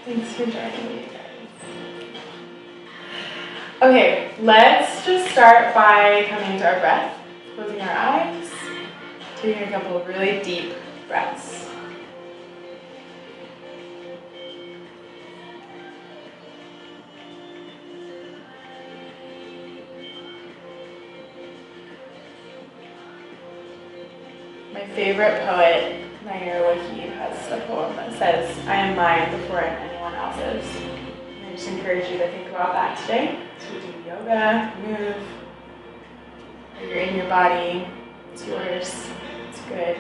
Thanks for joining me, guys. Okay, let's just start by coming to our breath, closing our eyes, taking a couple of really deep breaths. My favorite poet, Wahid, has a poem that says, "I am mine before I'm anyone else's." And I just encourage you to think about that today. So we do yoga, move, or you're in your body, it's yours, it's good.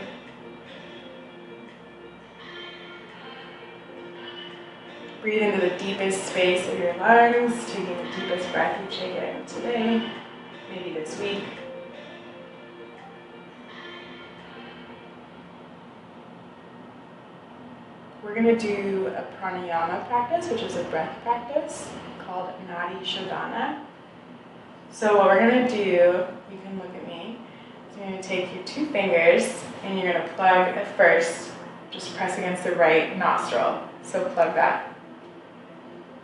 Breathe into the deepest space of your lungs, taking the deepest breath you take in today, maybe this week. We're going to do a pranayama practice, which is a breath practice called Nadi Shodhana. So what we're going to do, you can look at me, is you're going to take your 2 fingers and you're going to plug at first, just press against the right nostril. So plug that.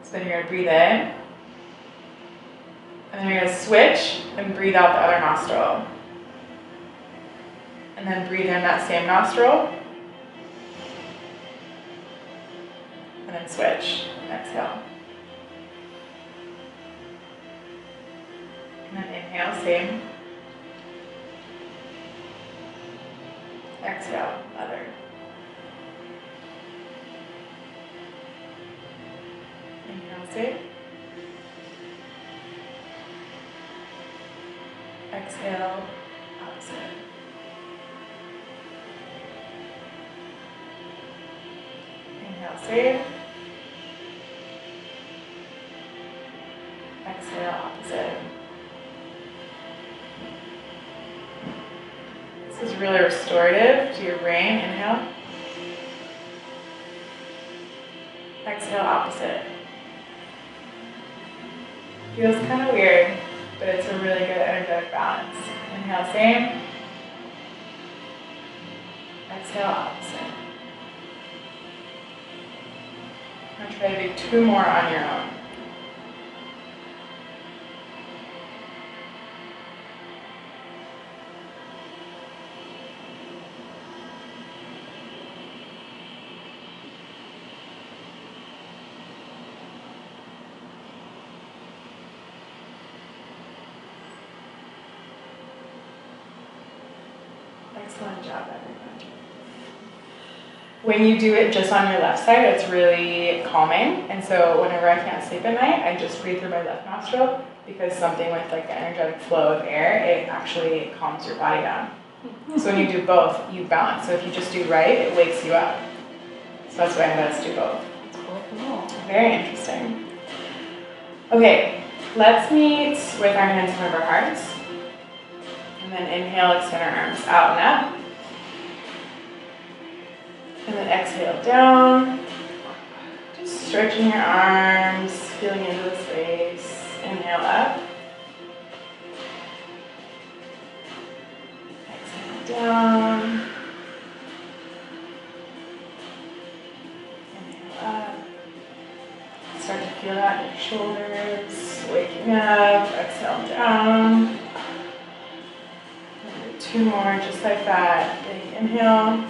So then you're going to breathe in, and then you're going to switch and breathe out the other nostril. And then breathe in that same nostril. And then switch, exhale. And then inhale, same. Exhale, other. Inhale, same. Exhale, opposite. Inhale, same. Exhale, opposite. This is really restorative to your brain. Inhale. Exhale, opposite. Feels kind of weird, but it's a really good energetic balance. Inhale, same. Exhale, opposite. Now try to do 2 more on your own. Excellent job, everyone. When you do it just on your left side, it's really calming. And so whenever I can't sleep at night, I just breathe through my left nostril, because something with like the energetic flow of air, it actually calms your body down. So when you do both, you balance. So if you just do right, it wakes you up. So that's why I let us do both. Cool. Very interesting. Okay, let's meet with our hands in front of our hearts. And then inhale, extend our arms out and up. And then exhale down. Just stretching your arms, feeling into the space. Inhale up. Exhale down. Inhale up. Start to feel that in your shoulders. Waking up. Exhale down. 2 more, just like that. Big inhale.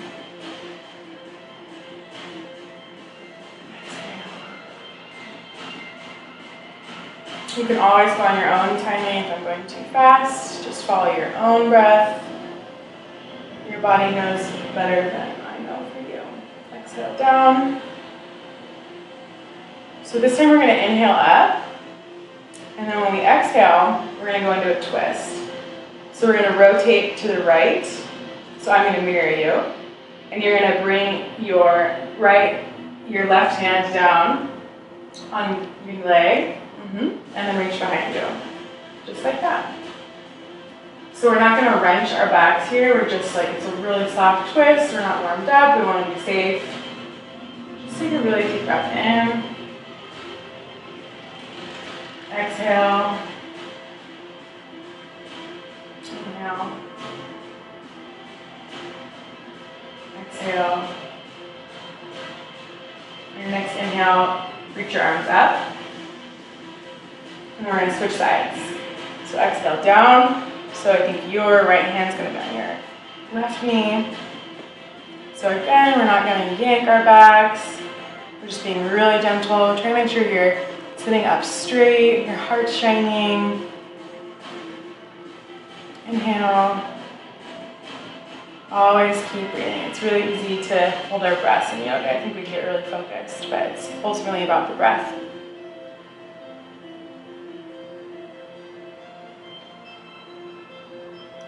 Exhale. You can always go on your own timing. If I'm going too fast, just follow your own breath. Your body knows better than I know for you. Exhale down. So this time we're going to inhale up. And then when we exhale, we're going to go into a twist. So we're going to rotate to the right. So I'm going to mirror you. And you're going to bring your left hand down on your leg. And then reach behind you. Just like that. So we're not going to wrench our backs here. We're just like, it's a really soft twist. We're not warmed up. We want to be safe. Just take a really deep breath in. Exhale. Inhale. Exhale. Your next inhale, inhale, reach your arms up. And we're gonna switch sides. So exhale down. So I think your right hand's gonna be on your left knee. So again, we're not gonna yank our backs. We're just being really gentle. Try to make sure you're sitting up straight, your heart's shining. Inhale. Always keep breathing. It's really easy to hold our breaths in yoga. I think we get really focused, but it's ultimately about the breath.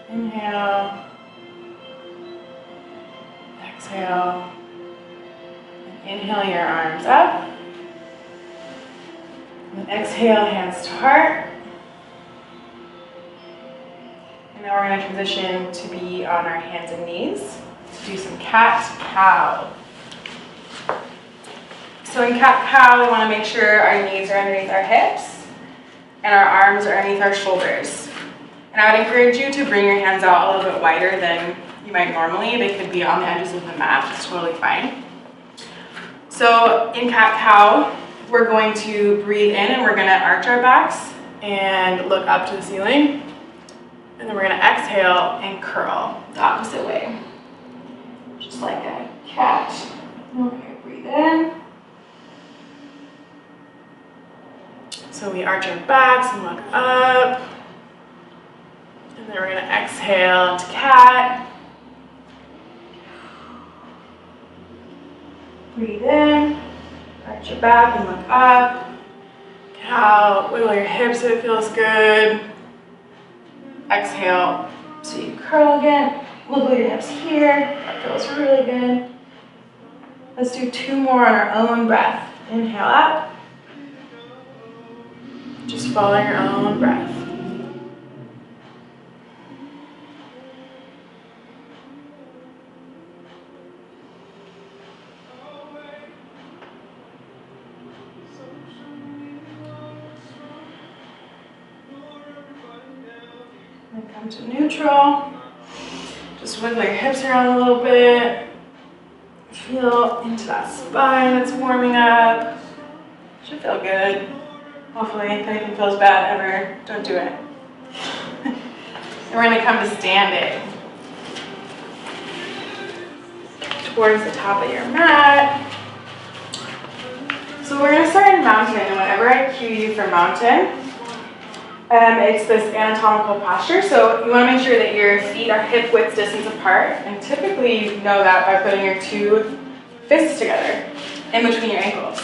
Inhale. Exhale. And inhale your arms up. And exhale, hands to heart. And now we're going to transition to be on our hands and knees to do some cat-cow. So in cat-cow, we want to make sure our knees are underneath our hips and our arms are underneath our shoulders. And I would encourage you to bring your hands out a little bit wider than you might normally. They could be on the edges of the mat, it's totally fine. So in cat-cow, we're going to breathe in and we're going to arch our backs and look up to the ceiling. And then we're going to exhale and curl the opposite way. Just like a cat. Okay, breathe in. So we arch our backs and look up. And then we're going to exhale into cat. Breathe in. Arch your back and look up. Cow. Wiggle your hips if it feels good. Exhale, so you curl again, wiggle your hips here, that feels really good. Let's do 2 more on our own breath. Inhale up, just follow your own breath. And come to neutral. Just wiggle your hips around a little bit. Feel into that spine that's warming up. Should feel good. Hopefully, if anything feels bad ever, don't do it. And we're going to come to standing. Towards the top of your mat. So we're going to start in mountain, and whenever I cue you for mountain, it's this anatomical posture, so you want to make sure that your feet are hip width distance apart, and typically you know that by putting your 2 fists together in between your ankles.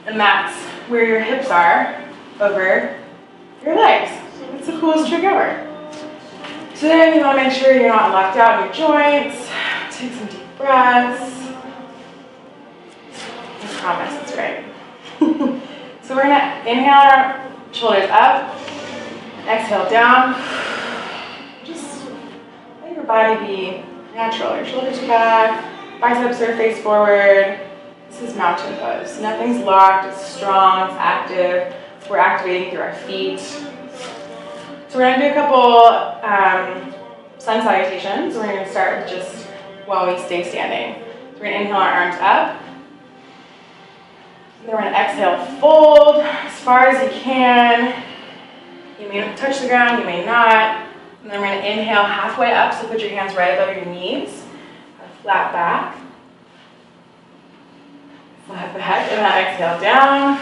And that's where your hips are over your legs. It's the coolest trick ever. So then you want to make sure you're not locked out in your joints. Take some deep breaths. I promise it's right. So we're going to inhale our shoulders up, exhale down. Just let your body be natural. Your shoulders are back, biceps are face forward. This is mountain pose. Nothing's locked, it's strong, it's active. We're activating through our feet. So we're going to do a couple sun salutations. We're going to start with just while we stay standing. So we're going to inhale our arms up. Then we're going to exhale, fold as far as you can. You may touch the ground, you may not. And then we're going to inhale halfway up, so put your hands right above your knees. Flat back. Flat back, and then exhale down.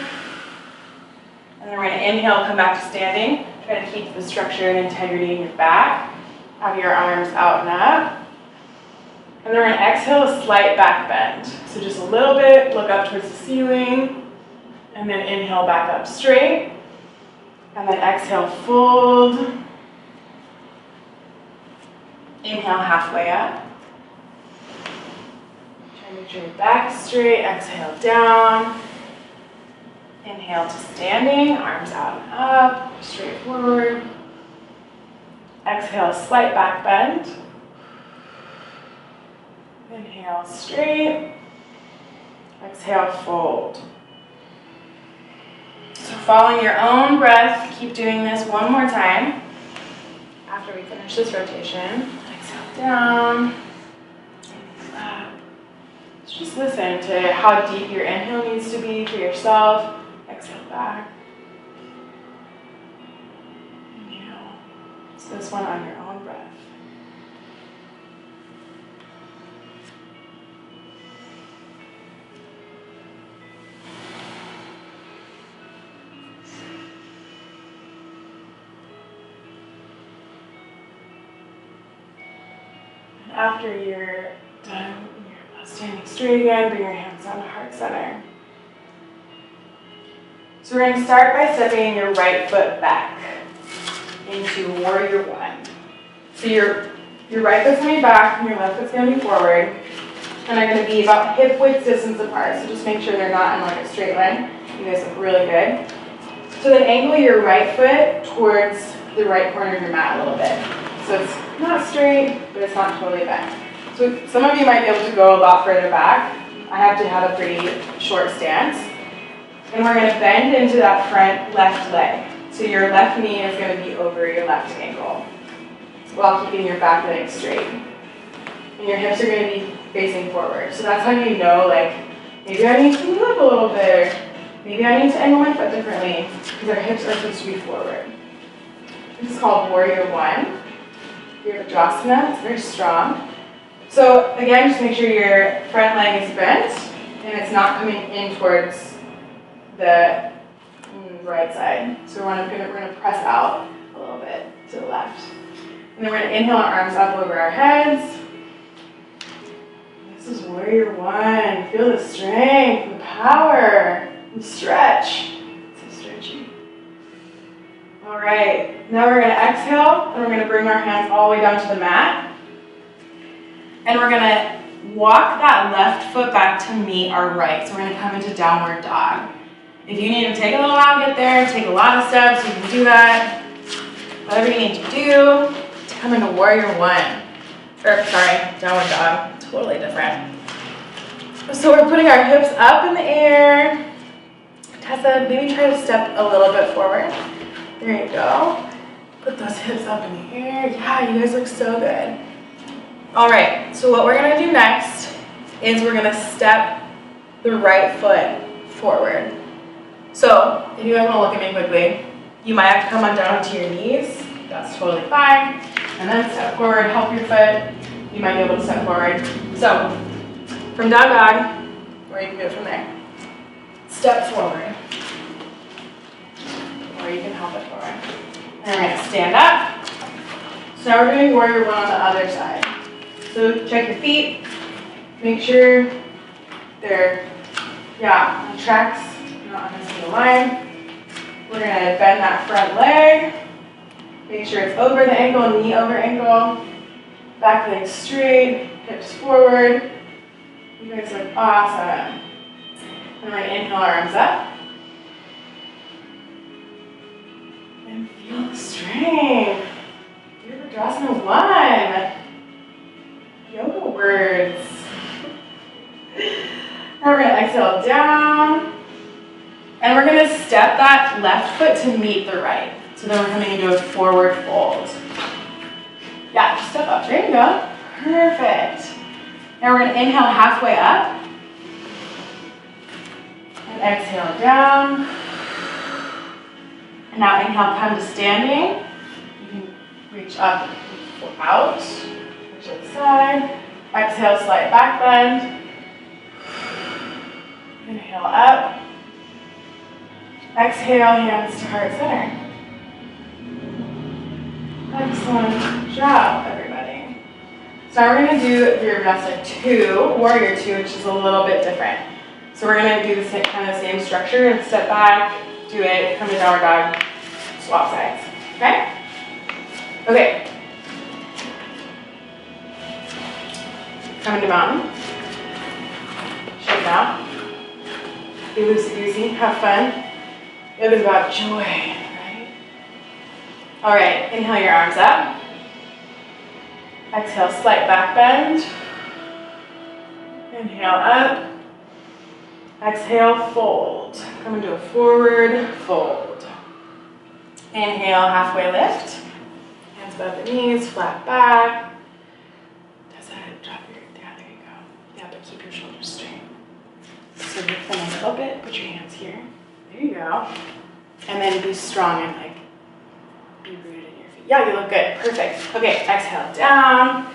And then we're going to inhale, come back to standing. Try to keep the structure and integrity in your back. Have your arms out and up. And then we're going to exhale a slight back bend. So just a little bit, look up towards the ceiling, and then inhale back up straight. And then exhale, fold. Inhale halfway up. Try to make sure your back is straight, exhale down. Inhale to standing, arms out and up, straight forward. Exhale, a slight back bend. Inhale, straight. Exhale, fold. So following your own breath, keep doing this one more time. After we finish this rotation, exhale down, up, So just listen to how deep your inhale needs to be for yourself. Exhale back. Inhale. So this one on your own breath. And after you're done, you're standing straight again, bring your hands down to heart center. So we're going to start by stepping your right foot back into warrior one. So your right foot's going to be back and your left foot's going to be forward. And they're going to be about hip width distance apart. So just make sure they're not in like a straight line. You guys look really good. So then angle your right foot towards the right corner of your mat a little bit. So it's not straight, but it's not totally bent. So some of you might be able to go a lot further back. I have to have a pretty short stance. And we're going to bend into that front left leg. So your left knee is going to be over your left ankle while keeping your back leg straight. And your hips are going to be facing forward. So that's how you know, like, maybe I need to move up a little bit, or maybe I need to angle my foot differently, because our hips are supposed to be forward. This is called warrior one. Your Virasana, it's very strong. So again, just make sure your front leg is bent and it's not coming in towards the right side. So we're gonna press out a little bit to the left. And then we're gonna inhale our arms up over our heads. This is warrior one. Feel the strength, the power, and stretch. So stretchy. All right, now we're gonna exhale and we're gonna bring our hands all the way down to the mat. And we're gonna walk that left foot back to meet our right. So we're gonna come into downward dog. If you need to take a little while to get there, take a lot of steps, you can do that. Whatever you need to do to come into warrior one. Or sorry, downward dog, totally different. So we're putting our hips up in the air. Tessa, maybe try to step a little bit forward. There you go. Put those hips up in the air. Yeah, you guys look so good. All right, so what we're gonna do next is we're gonna step the right foot forward. So if you guys wanna look at me quickly, you might have to come on down to your knees. That's totally fine. And then step forward, help your foot. You might be able to step forward. So from down dog, or you can do it from there. Step forward. Or you can help it forward. And we're gonna stand up. So now we're doing warrior one on the other side. So check your feet, make sure they're, on tracks, not on a single line. We're gonna bend that front leg, make sure it's over the ankle, knee over ankle, back leg straight, hips forward. You guys look awesome. And we're gonna inhale our arms up. And feel the strength. Your Virasana one. Yoga words. Now we're going to exhale down. And we're going to step that left foot to meet the right. So then we're coming into a forward fold. Yeah, just step up. There you go. Perfect. Now we're going to inhale halfway up. And exhale down. And now inhale, come to standing. You can reach up and out. To the side. Exhale, slight back bend. Inhale up. Exhale, hands to heart center. Excellent job, everybody. So now we're going to do Virasana 2, Warrior 2, which is a little bit different. So we're going to do the same, kind of same structure and step back, do it, come to downward dog, swap sides. Okay? Okay. Come into mountain. Shake it out. Be loosey-goosey. Have fun. Yoga's about joy, right? All right. Inhale your arms up. Exhale, slight back bend. Inhale up. Exhale, fold. Come into a forward fold. Inhale, halfway lift. Hands above the knees, flat back. Drop your, there you go. Yeah, but keep your shoulders straight. lift them a little bit. Put your hands here. There you go. And then be strong and like be rooted in your feet. Yeah, you look good. Perfect. Okay, exhale down.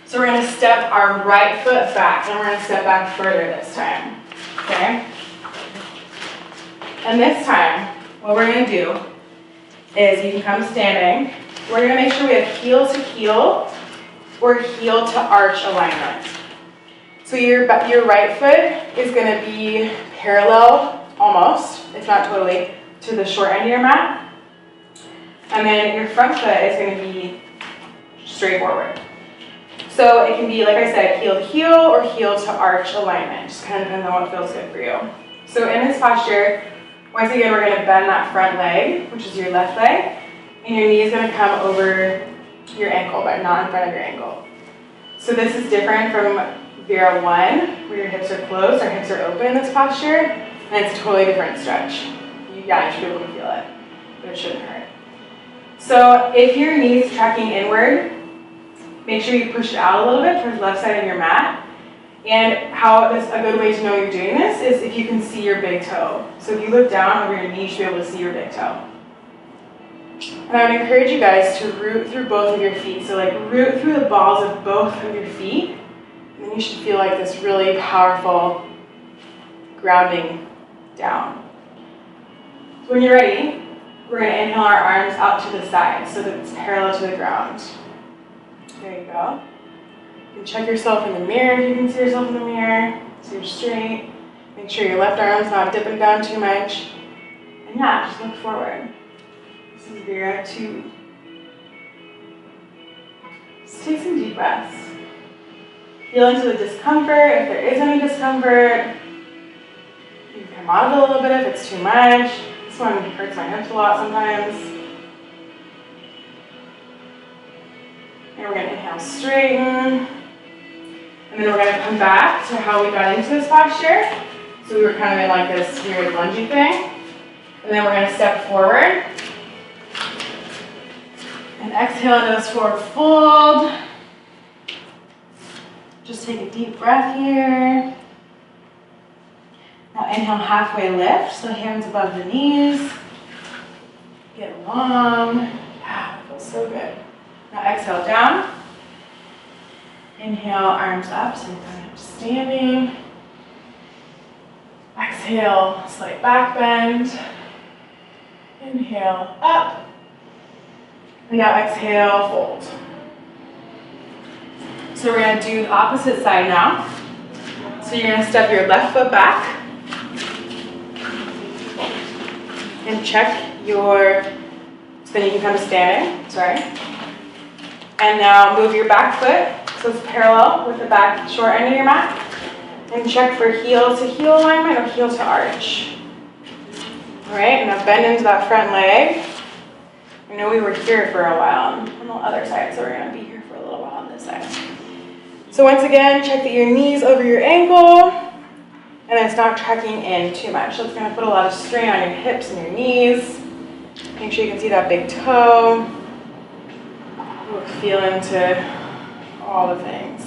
So we're gonna step our right foot back and we're gonna step back further this time. Okay? And this time, what we're gonna do is you can come standing. We're gonna make sure we have heel to heel or heel to arch alignment. So your right foot is gonna be parallel, almost, if not totally, to the short end of your mat. And then your front foot is gonna be straight forward. So it can be, like I said, heel to heel or heel to arch alignment. Just kind of depends on what feels good for you. So in this posture, once again, we're gonna bend that front leg, which is your left leg, and your knee is gonna come over your ankle, but not in front of your ankle. So this is different from Vera 1, where your hips are closed, our hips are open in this posture, and it's a totally different stretch. Yeah, you should be able to feel it, but it shouldn't hurt. So if your knee is tracking inward, make sure you push it out a little bit towards the left side of your mat. And a good way to know you're doing this is if you can see your big toe. So if you look down over your knee, you should be able to see your big toe. And I would encourage you guys to root through both of your feet. So like root through the balls of both of your feet. And then you should feel like this really powerful grounding down. So when you're ready, we're going to inhale our arms out to the side so that it's parallel to the ground. There you go. You can check yourself in the mirror if you can see yourself in the mirror. So you're straight. Make sure your left arm's not dipping down too much. And yeah, just look forward. This is Vera 2. Just take some deep breaths. Feel into the discomfort. If there is any discomfort, you can come out of it a little bit if it's too much. This one hurts my hips a lot sometimes. And we're going to inhale, straighten. And then we're going to come back to how we got into this posture. So we were kind of in like this weird lungy thing. And then we're going to step forward. And exhale into this forward fold. Just take a deep breath here. Now inhale, halfway lift. So hands above the knees. Get long. Yeah, that feels so good. Now exhale down. Inhale, arms up, so you're coming up to standing. Exhale, slight back bend. Inhale, up. And now exhale, fold. So we're going to do the opposite side now. So you're going to step your left foot back. And check your, so then you can come to standing, sorry. And now move your back foot. So it's parallel with the back short end of your mat. And check for heel to heel alignment or heel to arch. All right, now bend into that front leg. I know we were here for a while on the other side, so we're gonna be here for a little while on this side. So once again, check that your knees over your ankle, and it's not tracking in too much. So it's gonna put a lot of strain on your hips and your knees. Make sure you can see that big toe. Feel into all the things.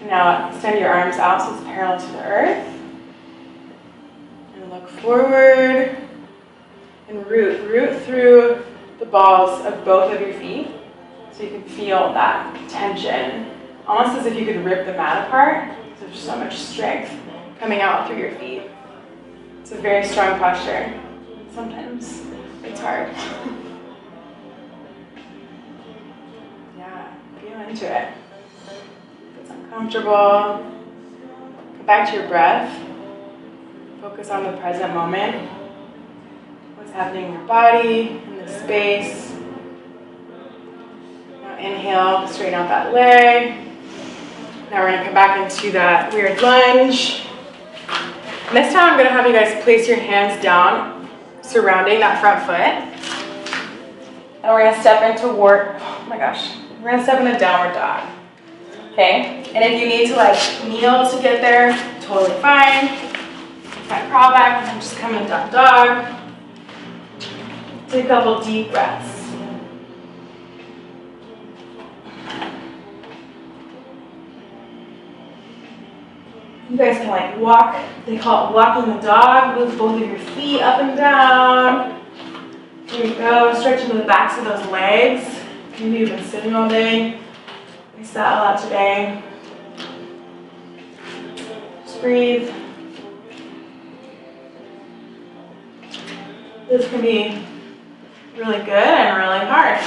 And now extend your arms out so it's parallel to the earth. And look forward. And root through the balls of both of your feet so you can feel that tension. Almost as if you could rip the mat apart. So there's so much strength coming out through your feet. It's a very strong posture. Sometimes it's hard. Feel into it. If it's uncomfortable, come back to your breath. Focus on the present moment. What's happening in your body, in the space. Now inhale, straighten out that leg. Now we're going to come back into that weird lunge. And this time I'm going to have you guys place your hands down, surrounding that front foot. And we're going to step into oh my gosh. We're going to step in a downward dog, okay? And if you need to like kneel to get there, totally fine. Kind of crawl back and just come in down dog. Take a couple deep breaths. You guys can like walk, they call it walking the dog. Move both of your feet up and down. Here we go, stretch into the backs of those legs. Maybe you've been sitting all day. We sat a lot today. Just breathe. This can be really good and really hard.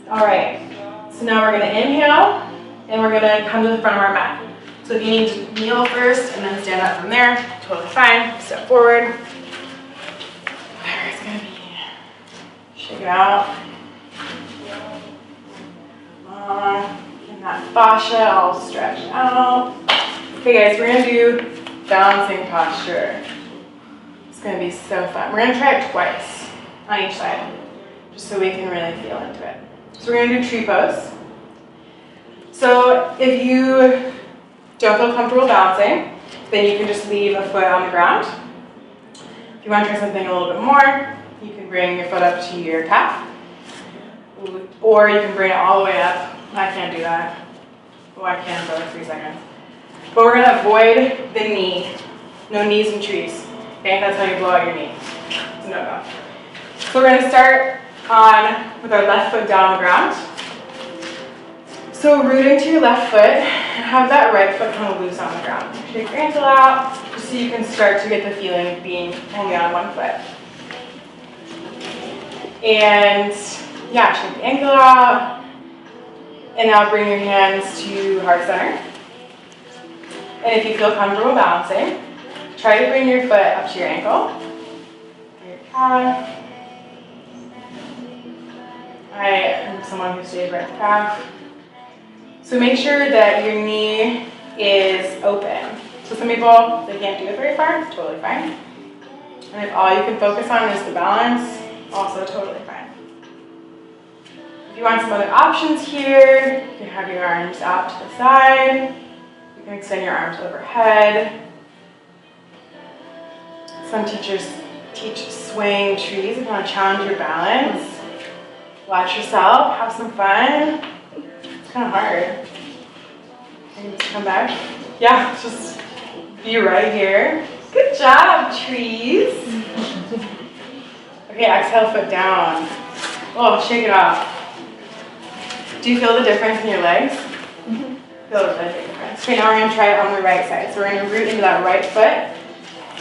All right, so now we're gonna inhale and we're gonna come to the front of our mat. So if you need to kneel first and then stand up from there, totally fine. Step forward. Whatever it's gonna be. Shake it out. And that fascia all stretched out. Okay guys, we're gonna do balancing posture. It's gonna be so fun. We're gonna try it twice on each side, just so we can really feel into it. So we're gonna do tree pose. So if you don't feel comfortable balancing, then you can just leave a foot on the ground. If you want to try something a little bit more, you can bring your foot up to your calf, or you can bring it all the way up. I can't do that. Oh, I can for like 3 seconds. But we're gonna avoid the knee. No knees in trees. Okay, that's how you blow out your knee. It's a no-go. So we're gonna start with our left foot down on the ground. So root into your left foot and have that right foot kind of loose on the ground. Shake your ankle out just so you can start to get the feeling of being only on one foot. And yeah, shake the ankle out. And now bring your hands to heart center. And if you feel comfortable balancing, try to bring your foot up to your ankle, or your calf. I am someone who stays right at the calf. So make sure that your knee is open. So some people, they can't do it very far, it's totally fine. And if all you can focus on is the balance, also totally fine. If you want some other options here, you can have your arms out to the side. You can extend your arms overhead. Some teachers teach swaying trees if you want to challenge your balance. Watch yourself, have some fun. It's kind of hard. You can just come back. Yeah, just be right here. Good job, trees. Okay, exhale, foot down. Oh, shake it off. Do you feel the difference in your legs? Mm-hmm. Feel the big difference. Okay, now we're going to try it on the right side. So we're going to root into that right foot.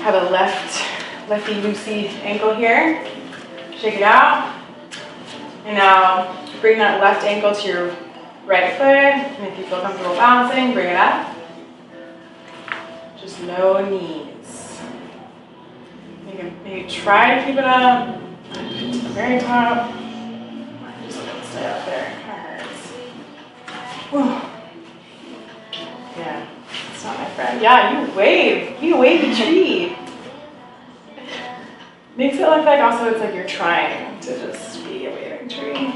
Have a lefty loosey ankle here. Shake it out. And now bring that left ankle to your right foot. And if you feel comfortable balancing, bring it up. Just no knees. You can maybe try to keep it up. To the very top. Just let it stay up there. It kind of hurts. Whew. Yeah, it's not my friend. Yeah, you wave. You wave the tree. Makes it look like also it's like you're trying to just be a waving tree.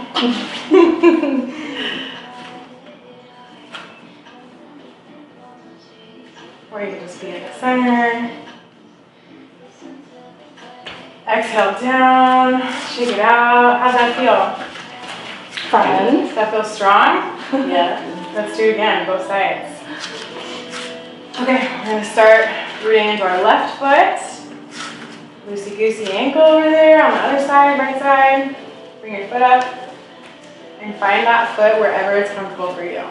Or you can just be in the center. Exhale down, shake it out. How's that feel? Fun. Does that feel strong? Yeah. Let's do it again, both sides. Okay, we're gonna start rooting into our left foot. Loosey-goosey ankle over there on the other side, right side. Bring your foot up and find that foot wherever it's comfortable for you.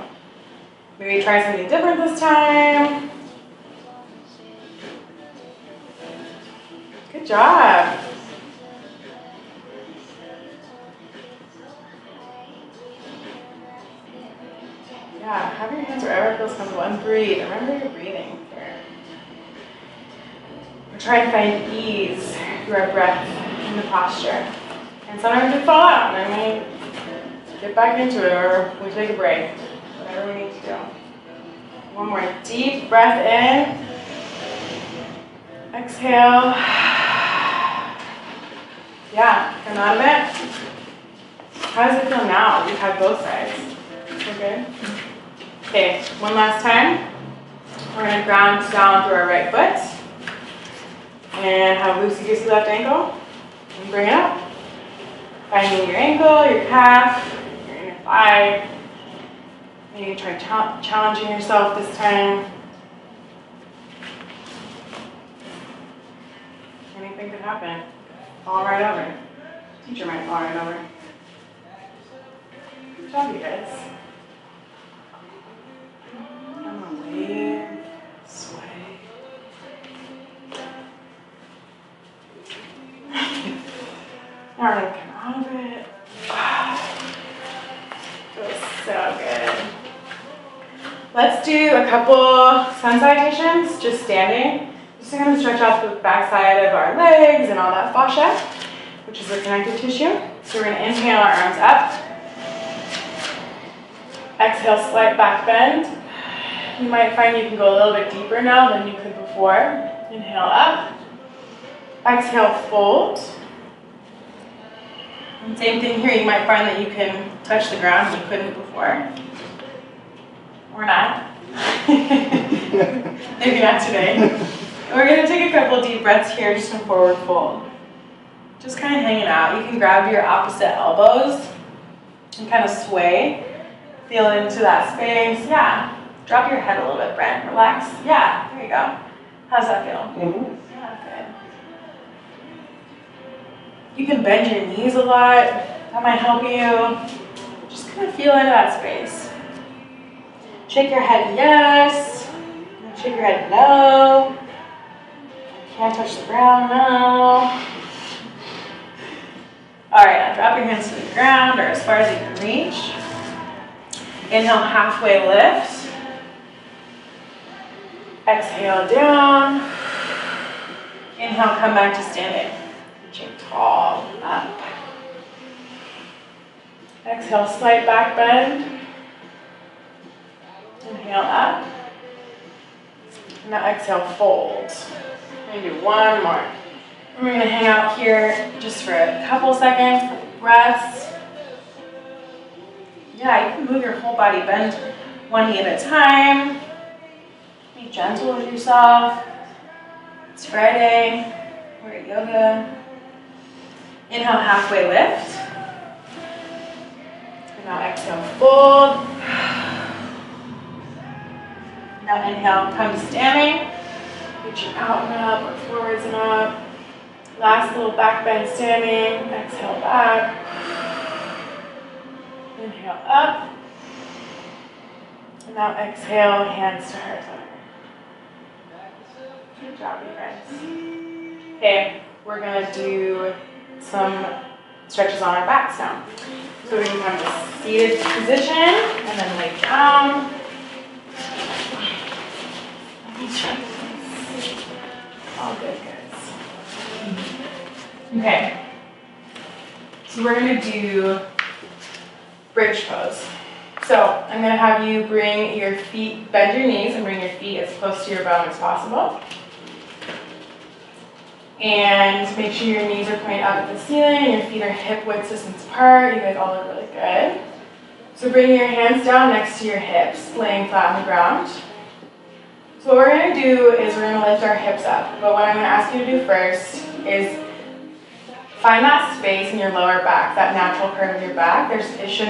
Maybe try something different this time. Good job. Yeah, have your hands wherever it feels comfortable and breathe. Remember you're breathing here. We're trying to find ease through our breath in the posture. And sometimes we fall out and then we get back into it or we take a break. Whatever we need to do. One more deep breath in. Exhale. Yeah, come out of it. How does it feel now? We've had both sides. Feel good? Okay, one last time. We're going to ground down through our right foot. And have loosey-goosey left ankle. And bring it up. Finding your ankle, your calf, your inner thigh. Maybe try challenging yourself this time. Anything could happen. Fall right over. Teacher might fall right over. Good job, you guys. I'm gonna wave, sway. Now we're gonna come out of it. Feels so good. Let's do a couple sun salutations, just standing. Just going to stretch out the back side of our legs and all that fascia, which is the connective tissue. So we're going to inhale our arms up. Exhale, slight back bend. You might find you can go a little bit deeper now than you could before. Inhale up. Exhale, fold. And same thing here, you might find that you can touch the ground and you couldn't before. Or not. Maybe not today. We're going to take a couple deep breaths here, just in forward fold. Just kind of hanging out. You can grab your opposite elbows and kind of sway. Feel into that space. Yeah. Drop your head a little bit, Brent. Relax. Yeah, there you go. How's that feel? Mm-hmm. Yeah, good. You can bend your knees a lot. That might help you. Just kind of feel into that space. Shake your head yes. Shake your head no. Can't touch the ground, no. All right, now drop your hands to the ground or as far as you can reach. Inhale, halfway lift. Exhale down. Inhale, come back to standing. Reaching tall, up. Exhale, slight back bend. Inhale up. Now exhale, fold. We're going to do one more. And we're going to hang out here just for a couple seconds. Rest. Yeah, you can move your whole body. Bend one knee at a time. Be gentle with yourself. It's Friday. We're at yoga. Inhale, halfway lift. And now exhale, fold. Now inhale, come to standing. Reaching out and up or forwards and up. Last little back bend standing. Exhale back. Inhale up. And now exhale, hands to heart center. Good job, you guys. Okay, we're gonna do some stretches on our backs now. So we're gonna come to seated position and then lay down. All good, guys. Okay. So we're gonna do bridge pose. So I'm gonna have you bring your feet, bend your knees and bring your feet as close to your bum as possible. And make sure your knees are pointing up at the ceiling and your feet are hip width distance apart. You guys all look really good. So bring your hands down next to your hips, laying flat on the ground. So what we're going to do is we're going to lift our hips up. But what I'm going to ask you to do first is find that space in your lower back, that natural curve of your back. It shouldn't